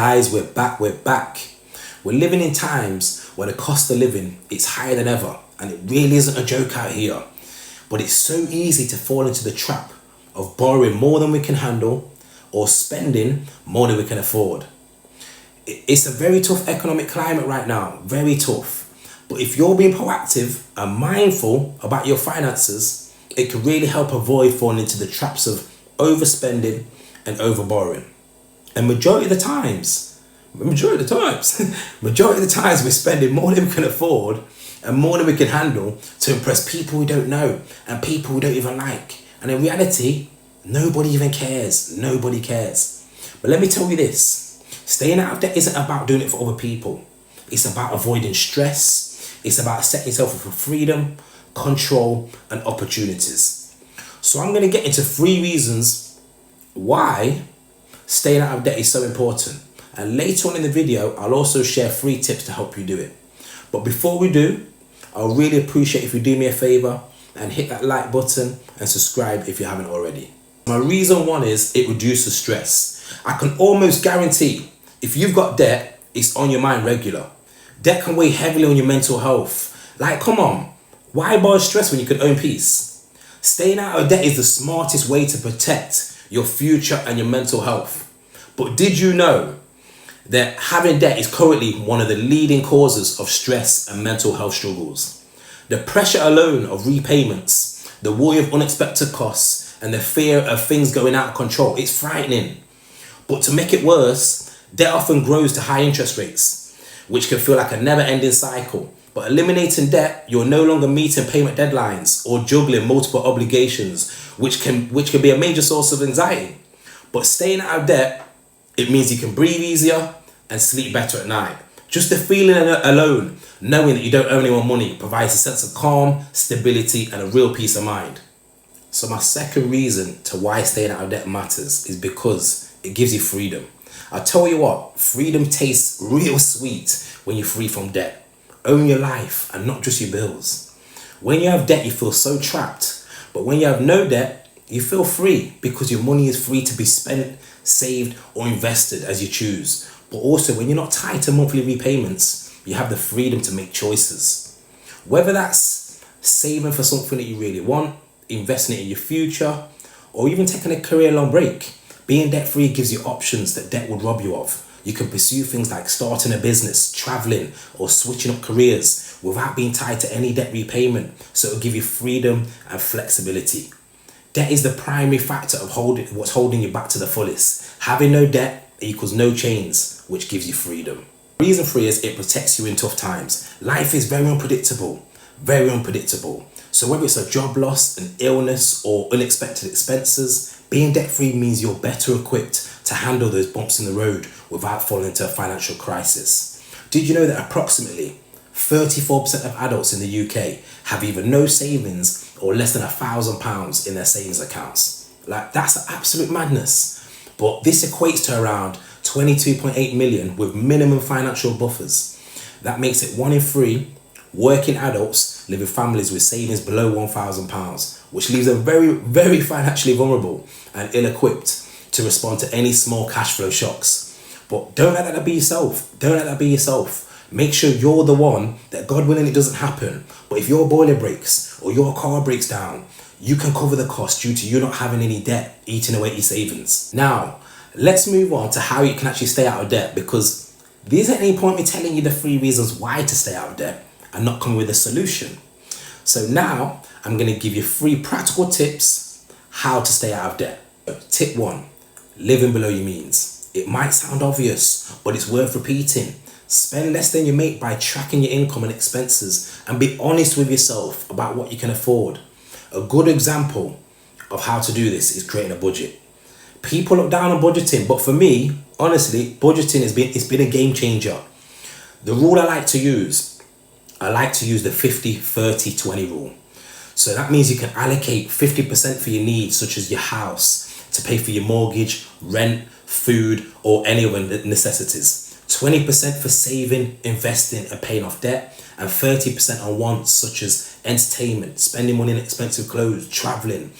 Guys, we're back. We're living in times where the cost of living is higher than ever, and it really isn't a joke out here. But it's so easy to fall into the trap of borrowing more than we can handle or spending more than we can afford. It's a very tough economic climate right now, very tough. But if you're being proactive and mindful about your finances, it can really help avoid falling into the traps of overspending and overborrowing. And majority of the times we're spending more than we can afford and more than we can handle to impress people we don't know and people we don't even like. And in reality, nobody even cares. Nobody cares. But let me tell you this, staying out of debt isn't about doing it for other people. It's about avoiding stress. It's about setting yourself up for freedom, control, and opportunities. So I'm going to get into 3 reasons why staying out of debt is so important. And later on in the video, I'll also share 3 tips to help you do it. But before we do, I'll really appreciate if you do me a favor and hit that like button and subscribe if you haven't already. My reason 1 is it reduces stress. I can almost guarantee if you've got debt, it's on your mind regular. Debt can weigh heavily on your mental health. Like, come on, why borrow stress when you could own peace? Staying out of debt is the smartest way to protect your future and your mental health. But did you know that having debt is currently one of the leading causes of stress and mental health struggles? The pressure alone of repayments, the worry of unexpected costs, and the fear of things going out of control, it's frightening. But to make it worse, debt often grows to high interest rates, which can feel like a never-ending cycle. But eliminating debt, you're no longer meeting payment deadlines or juggling multiple obligations, which can be a major source of anxiety. But staying out of debt, it means you can breathe easier and sleep better at night. Just the feeling alone, knowing that you don't owe anyone money, provides a sense of calm, stability, and a real peace of mind. So my second reason to why staying out of debt matters is because it gives you freedom. I'll tell you what, freedom tastes real sweet when you're free from debt. Own your life and not just your bills. When you have debt, you feel so trapped. But when you have no debt, you feel free because your money is free to be spent, saved, or invested as you choose. But also, when you're not tied to monthly repayments, you have the freedom to make choices. Whether that's saving for something that you really want, investing it in your future, or even taking a career-long break, being debt-free gives you options that debt would rob you of. You can pursue things like starting a business, traveling, or switching up careers without being tied to any debt repayment. So it'll give you freedom and flexibility. Debt is the primary factor of what's holding you back to the fullest. Having no debt equals no chains, which gives you freedom. Reason 3 is it protects you in tough times. Life is very unpredictable. So whether it's a job loss, an illness, or unexpected expenses, being debt-free means you're better equipped to handle those bumps in the road without falling into a financial crisis. Did you know that approximately 34% of adults in the UK have either no savings or less than £1,000 in their savings accounts? Like, that's absolute madness. But this equates to around 22.8 million with minimum financial buffers. That makes it 1 in 3 working adults live in families with savings below £1,000, which leaves them very, very financially vulnerable and ill-equipped to respond to any small cash flow shocks. But don't let that be yourself. Make sure you're the one that, God willing, it doesn't happen. But if your boiler breaks or your car breaks down, you can cover the cost due to you not having any debt eating away your savings. Now, let's move on to how you can actually stay out of debt, because there isn't any point me telling you the 3 reasons why to stay out of debt and not come with a solution. So now I'm going to give you 3 practical tips how to stay out of debt. Tip 1, living below your means. It might sound obvious, but it's worth repeating. Spend less than you make by tracking your income and expenses and be honest with yourself about what you can afford. A good example of how to do this is creating a budget. People look down on budgeting, but for me, honestly, budgeting it's been a game changer. The rule I like to use the 50-30-20 rule. So that means you can allocate 50% for your needs, such as your house, to pay for your mortgage, rent, food, or any other necessities. 20% for saving, investing, and paying off debt, and 30% on wants such as entertainment, spending money on expensive clothes, traveling,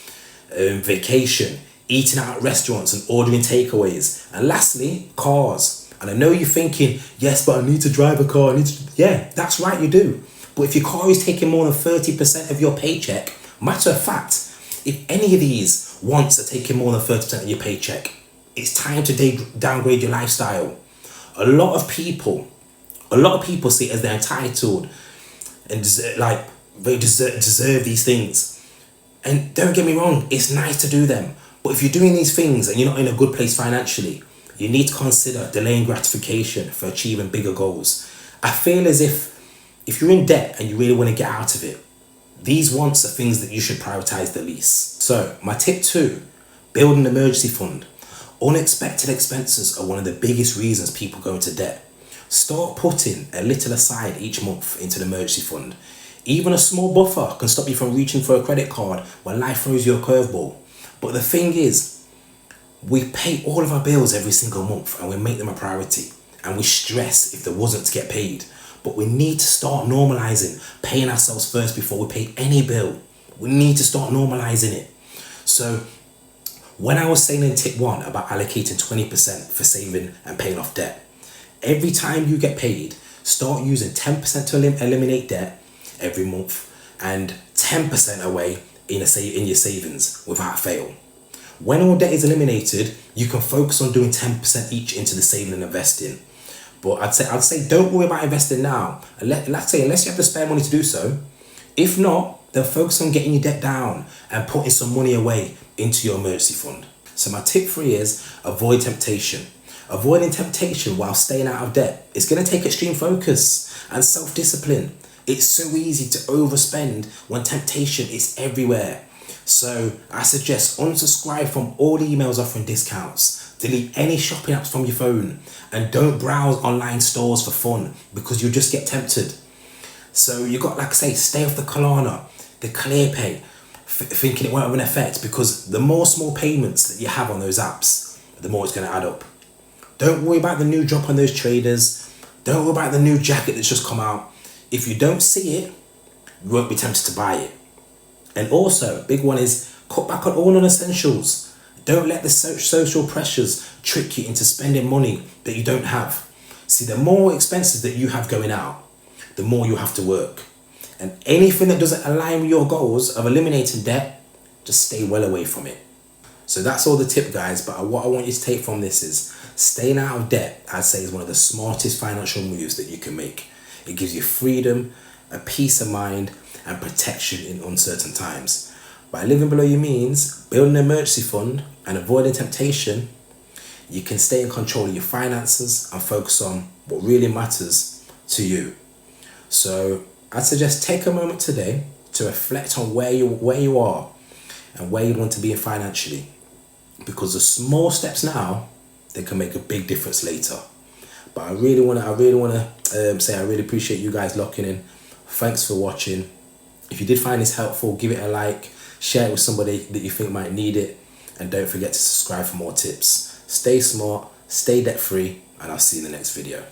vacation, eating out at restaurants and ordering takeaways. And lastly, cars. And I know you're thinking, yes, but I need to drive a car. Yeah, that's right, you do. But if your car is taking more than 30% of your paycheck, matter of fact, if any of these wants are taking more than 30% of your paycheck, it's time to downgrade your lifestyle. A lot of people see it as they're entitled and they deserve these things. And don't get me wrong, it's nice to do them. But if you're doing these things and you're not in a good place financially, you need to consider delaying gratification for achieving bigger goals. I feel as if you're in debt and you really want to get out of it, these wants are things that you should prioritize the least. So my tip 2, build an emergency fund. Unexpected expenses are one of the biggest reasons people go into debt. Start putting a little aside each month into the emergency fund. Even a small buffer can stop you from reaching for a credit card when life throws you a curveball. But the thing is, we pay all of our bills every single month and we make them a priority. And we stress if there wasn't to get paid. But we need to start normalizing paying ourselves first before we pay any bill. We need to start normalizing it. So when I was saying in tip 1 about allocating 20% for saving and paying off debt, every time you get paid, start using 10% to eliminate debt every month and 10% away in your savings without fail. When all debt is eliminated, you can focus on doing 10% each into the saving and investing. But I'd say don't worry about investing now. Unless you have the spare money to do so. If not, then focus on getting your debt down and putting some money away into your emergency fund. So my tip 3 is avoid temptation. Avoiding temptation while staying out of debt is going to take extreme focus and self-discipline. It's so easy to overspend when temptation is everywhere. So I suggest unsubscribe from all emails offering discounts, delete any shopping apps from your phone, and don't browse online stores for fun because you'll just get tempted. So you got, like I say, stay off the Klarna, the ClearPay, thinking it won't have an effect, because the more small payments that you have on those apps, the more it's going to add up. Don't worry about the new drop on those traders. Don't worry about the new jacket that's just come out. If you don't see it, you won't be tempted to buy it. And also, a big one is cut back on all non-essentials. Don't let the social pressures trick you into spending money that you don't have. See, the more expenses that you have going out, the more you have to work. And anything that doesn't align with your goals of eliminating debt, just stay well away from it. So that's all the tip, guys. But what I want you to take from this is staying out of debt, I'd say, is one of the smartest financial moves that you can make. It gives you freedom, a peace of mind, and protection in uncertain times. By living below your means, building an emergency fund, and avoiding temptation, you can stay in control of your finances and focus on what really matters to you. So I'd suggest take a moment today to reflect on where you are and where you want to be financially, because the small steps now, they can make a big difference later. But I really want to say I really appreciate you guys locking in. Thanks for watching. If you did find this helpful, give it a like, share it with somebody that you think might need it, and don't forget to subscribe for more tips. Stay smart, stay debt free, and I'll see you in the next video.